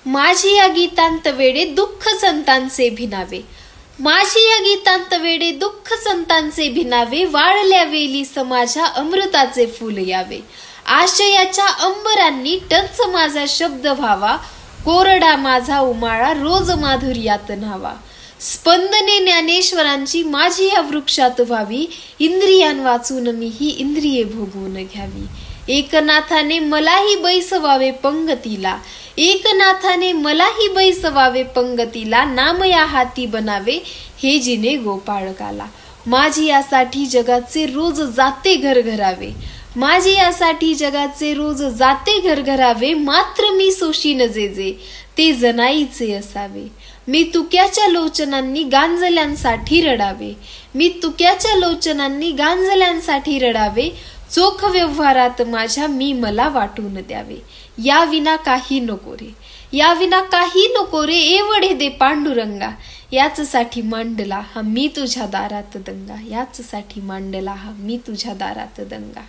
माझी या गीतांत वेडे दुःख संतांचे भिनावे, माझी या गीतांत वेडे दुःख संतांचे भिनावे, वाळल्या वेली समाजा अमृताचे फुल यावे, आशयाच्या अंबरांनी टंच माझा शब्द व्हावा, कोरडा माझा उमाळा रोज माधुर्यात न्हावा, स्पंदने ज्ञानेश्वरांची माझी या वृक्षात व्हावी, इंद्रियां वाचून मी ही इंद्रिये भोगून घ्यावी, एकनाथाने मलाही बैसवावे पंगतीला, एकनाथाने मलाही बैसवावे पंगतीला, नाम या हाती बनावे हे जिने गोपाळकाला, माझी यासाठी जगाचे रोज जाते घरघरावे, माझी यासाठी जगाचे रोज जाते घरघरावे, मात्र मी सोशीन जे जे ते जनाईचे असावे, मी तुक्याच्या लोचनांनी गांजल्यांसाठी रडावे, मी तुक्याच्या लोचनांनी गांजल्यांसाठी रडावे, चोख व्यवहारात माझ्या मी मला वाटून द्यावे, या विना काही नको रे, या विना काही नको रे, एवढे दे पांडुरंगा, याच साठी मांडला हा मी तुझ्या दारात दंगा, याच साठी मांडला हा मी तुझ्या दारात दंगा.